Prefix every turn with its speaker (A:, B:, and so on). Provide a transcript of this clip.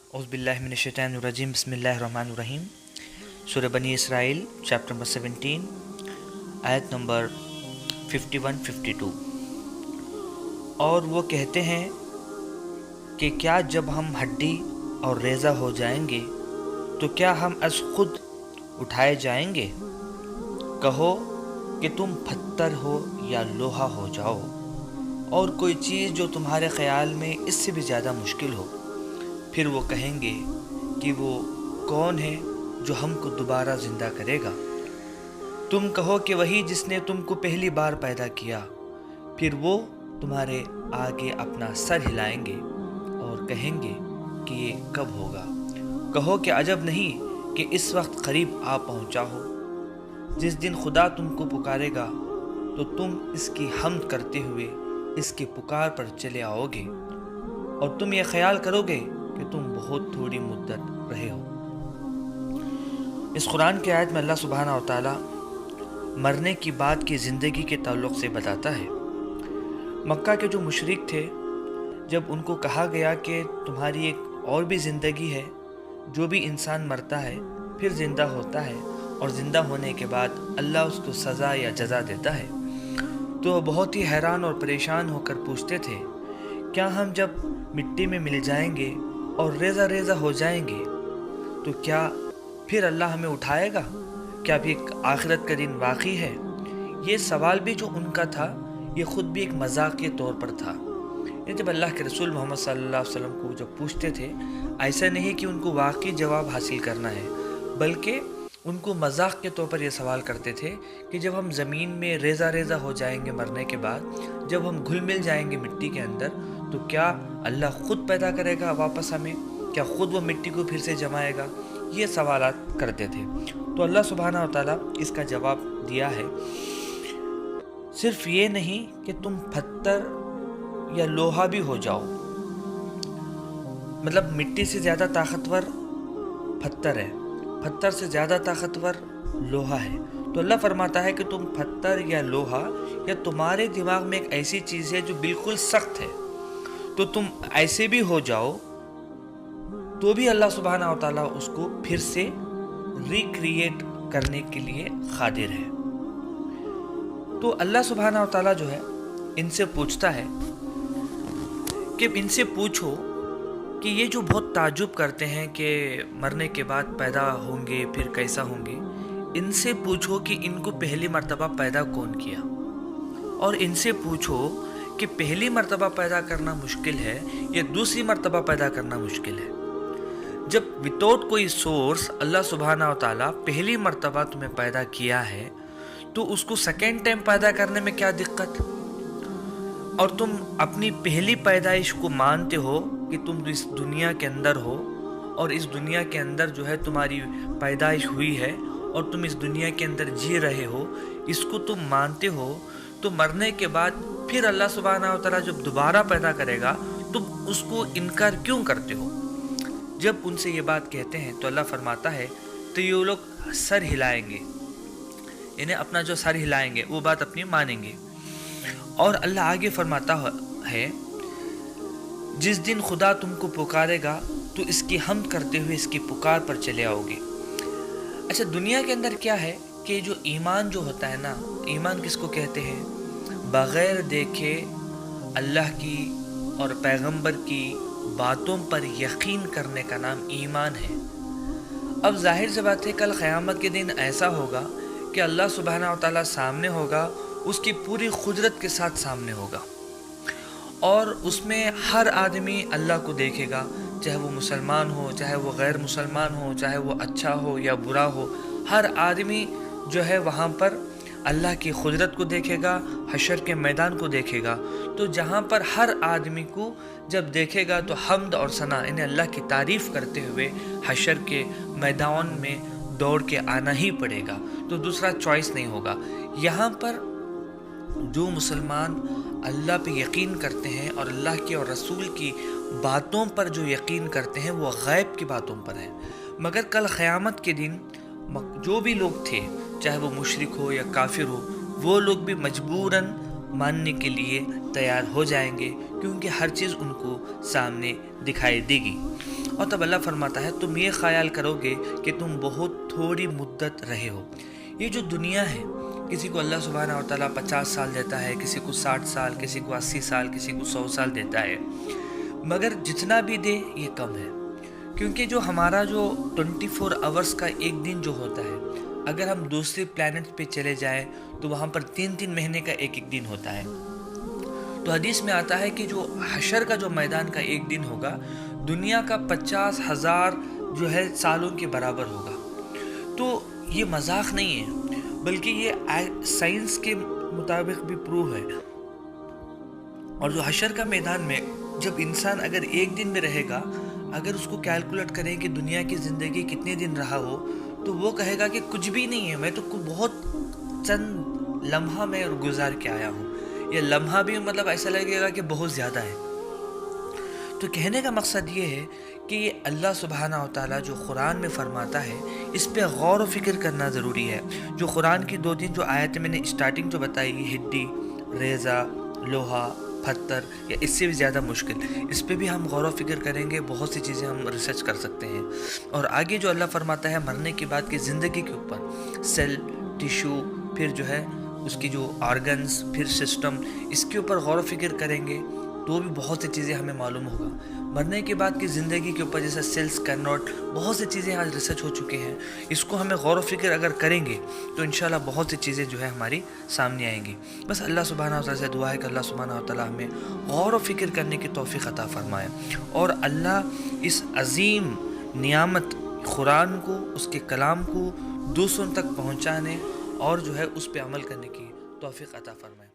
A: औज़ बिल्लाहि मिनश शैतानिर रजीम बिस्मिल्लाहिर रहमानिर रहीम। सूरह बनी इसराइल चैप्टर नंबर 17 आयत नंबर 51-52। और वो कहते हैं कि क्या जब हम हड्डी और रेज़ा हो जाएंगे तो क्या हम अज़ खुद उठाए जाएंगे? कहो कि तुम पत्थर हो या लोहा हो जाओ, और कोई चीज़ जो तुम्हारे ख़याल में इससे भी ज़्यादा मुश्किल हो। फिर वो कहेंगे कि वो कौन है जो हमको दोबारा ज़िंदा करेगा? तुम कहो कि वही जिसने तुमको पहली बार पैदा किया। फिर वो तुम्हारे आगे अपना सर हिलाएंगे और कहेंगे कि ये कब होगा? कहो कि अजब नहीं कि इस वक्त करीब आ पहुंचा हो। जिस दिन खुदा तुमको पुकारेगा तो तुम इसकी हम्द करते हुए इसकी पुकार पर चले आओगे, और तुम ये ख्याल करोगे कि तुम बहुत थोड़ी मुद्दत रहे हो। इस कुरान की आयत में अल्लाह सुब्हाना व तआला मरने की बात की ज़िंदगी के ताल्लुक़ से बताता है। मक्का के जो मुशरिक थे, जब उनको कहा गया कि तुम्हारी एक और भी ज़िंदगी है, जो भी इंसान मरता है फिर ज़िंदा होता है, और ज़िंदा होने के बाद अल्लाह उसको सज़ा या जज़ा देता है, तो वो बहुत ही हैरान और परेशान होकर पूछते थे, क्या हम जब मिट्टी में मिल जाएंगे और रेज़ा रेज़ा हो जाएंगे तो क्या फिर अल्लाह हमें उठाएगा? क्या भी आखिरत का दिन वाक़ई है? ये सवाल भी जो उनका था, ये ख़ुद भी एक मजाक के तौर पर था। ये जब अल्लाह के रसूल मोहम्मद सल्लल्लाहु अलैहि वसल्लम को जब पूछते थे, ऐसा नहीं कि उनको वाक़ई जवाब हासिल करना है, बल्कि उनको मजाक के तौर पर यह सवाल करते थे कि जब हम ज़मीन में रेज़ा रेज़ा हो जाएंगे मरने के बाद, जब हम घुल मिल जाएंगे मिट्टी के अंदर, तो क्या अल्लाह ख़ुद पैदा करेगा वापस हमें? क्या ख़ुद वो मिट्टी को फिर से जमाएगा? ये सवालात करते थे। तो अल्लाह सुब्हाना व तआला इसका जवाब दिया है, सिर्फ ये नहीं कि तुम पत्थर या लोहा भी हो जाओ, मतलब मिट्टी से ज़्यादा ताकतवर पत्थर है, पत्थर से ज़्यादा ताकतवर लोहा है। तो अल्लाह फरमाता है कि तुम पत्थर या लोहा, या तुम्हारे दिमाग में एक ऐसी चीज़ है जो बिल्कुल सख्त है, तो तुम ऐसे भी हो जाओ, तो भी अल्लाह सुब्हाना व तआला उसको फिर से रिक्रिएट करने के लिए कादिर है। तो अल्लाह सुब्हाना व तआला जो है इनसे पूछता है कि इनसे पूछो कि ये जो बहुत ताज्जुब करते हैं कि मरने के बाद पैदा होंगे फिर कैसा होंगे, इनसे पूछो कि इनको पहली मर्तबा पैदा कौन किया, और इनसे पूछो कि पहली मर्तबा पैदा करना मुश्किल है या दूसरी मर्तबा पैदा करना मुश्किल है। जब विदाउट कोई सोर्स अल्लाह सुब्हाना व तआला पहली मर्तबा तुम्हें पैदा किया है, तो उसको सेकेंड टाइम पैदा करने में क्या दिक्कत? और तुम अपनी पहली पैदाइश को मानते हो कि तुम इस दुनिया के अंदर हो, और इस दुनिया के अंदर जो है तुम्हारी पैदाइश हुई है और तुम इस दुनिया के अंदर जी रहे हो, इसको तुम मानते हो, तो मरने के बाद फिर अल्लाह सुब्हाना व तआला जब दोबारा पैदा करेगा तुम उसको इनकार क्यों करते हो? जब उनसे ये बात कहते हैं तो अल्लाह फरमाता है, तो ये लोग सर हिलाएंगे, इन्हें अपना जो सर हिलाएंगे वो बात अपनी मानेंगे। और अल्लाह आगे फरमाता है, जिस दिन खुदा तुमको पुकारेगा तो इसकी हम्द करते हुए इसकी पुकार पर चले आओगे। अच्छा, दुनिया के अंदर क्या है कि जो ईमान जो होता है ना, ईमान किसको कहते हैं? बग़ैर देखे अल्लाह की और पैगंबर की बातों पर यकीन करने का नाम ईमान है। अब जाहिर सी बात है, कल क़यामत के दिन ऐसा होगा कि अल्लाह सुब्हाना व तआला सामने होगा, उसकी पूरी कुदरत के साथ सामने होगा, और उसमें हर आदमी अल्लाह को देखेगा, चाहे वो मुसलमान हो, चाहे वो गैर मुसलमान हो, चाहे वो अच्छा हो या बुरा हो, हर आदमी जो है वहाँ पर अल्लाह की कुदरत को देखेगा, हशर के मैदान को देखेगा। तो जहाँ पर हर आदमी को जब देखेगा तो हम्द और सना, इन्हें अल्लाह की तारीफ़ करते हुए हशर के मैदान में दौड़ के आना ही पड़ेगा, तो दूसरा चॉइस नहीं होगा। यहाँ पर जो मुसलमान अल्लाह पे यकीन करते हैं और अल्लाह की और रसूल की बातों पर जो यकीन करते हैं, वो गैब की बातों पर है। मगर कल क़यामत के दिन जो भी लोग थे, चाहे वो मुशरिक हो या काफिर हो, वो लोग भी मजबूरन मानने के लिए तैयार हो जाएंगे, क्योंकि हर चीज़ उनको सामने दिखाई देगी। اور تب اللہ فرماتا ہے تم یہ خیال کرو گے کہ تم بہت تھوڑی مدت رہے ہو. یہ جو دنیا ہے، کسی کو اللہ سبحانہ و تعالیٰ 50 سال دیتا ہے، کسی کو 60 سال، کسی کو 80 سال، کسی کو 100 سال دیتا ہے، مگر جتنا بھی دے یہ کم ہے. کیونکہ جو ہمارا جو 24 آورس کا ایک دن جو ہوتا ہے، اگر ہم دوسرے پلانٹ پہ چلے جائیں تو وہاں پر 3 مہینے کا ایک دن ہوتا ہے. تو حدیث میں آتا ہے کہ جو حشر کا جو میدان کا ایک دن ہوگا، دنیا کا 50,000 جو ہے سالوں کے برابر ہوگا. تو یہ مذاق نہیں ہے، بلکہ یہ سائنس کے مطابق بھی پروو ہے. اور جو حشر کا میدان میں جب انسان اگر ایک دن میں رہے گا، اگر اس کو کیلکولیٹ کریں کہ دنیا کی زندگی کتنے دن رہا ہو، تو وہ کہے گا کہ کچھ بھی نہیں ہے، میں تو بہت چند لمحہ میں گزار کے آیا ہوں. یہ لمحہ بھی مطلب ایسا لگے گا کہ بہت زیادہ ہے. تو کہنے کا مقصد یہ ہے کہ یہ اللہ سبحانہ و تعالیٰ جو قرآن میں فرماتا ہے، اس پہ غور و فکر کرنا ضروری ہے. جو قرآن کی 2 جو آیتیں میں نے اسٹارٹنگ جو بتائی، ہڈی، ریزہ، لوہا، پتھر، یا اس سے بھی زیادہ مشکل، اس پہ بھی ہم غور و فکر کریں گے. بہت سی چیزیں ہم ریسرچ کر سکتے ہیں. اور آگے جو اللہ فرماتا ہے مرنے کے بعد کی زندگی کے اوپر، سیل، ٹیشو، پھر جو ہے اس کی جو آرگنز، پھر سسٹم، اس کے اوپر غور و فکر کریں گے تو بھی بہت سی چیزیں ہمیں معلوم ہوگا. مرنے کے بعد کی زندگی کے اوپر جیسے سیلز کا نوٹ، بہت سی چیزیں آج ریسرچ ہو چکے ہیں. اس کو ہمیں غور و فکر اگر کریں گے تو انشاءاللہ بہت سی چیزیں جو ہے ہماری سامنے آئیں گی. بس اللہ سبحانہ و تعالیٰ سے دعا ہے کہ اللہ سبحانہ و تعالیٰ ہمیں غور و فکر کرنے کی توفیق عطا فرمائے، اور اللہ اس عظیم نعمت قرآن کو، اس کے کلام کو دوسروں تک پہنچانے اور جو ہے اس پہ عمل کرنے کی توفیق عطا فرمائے.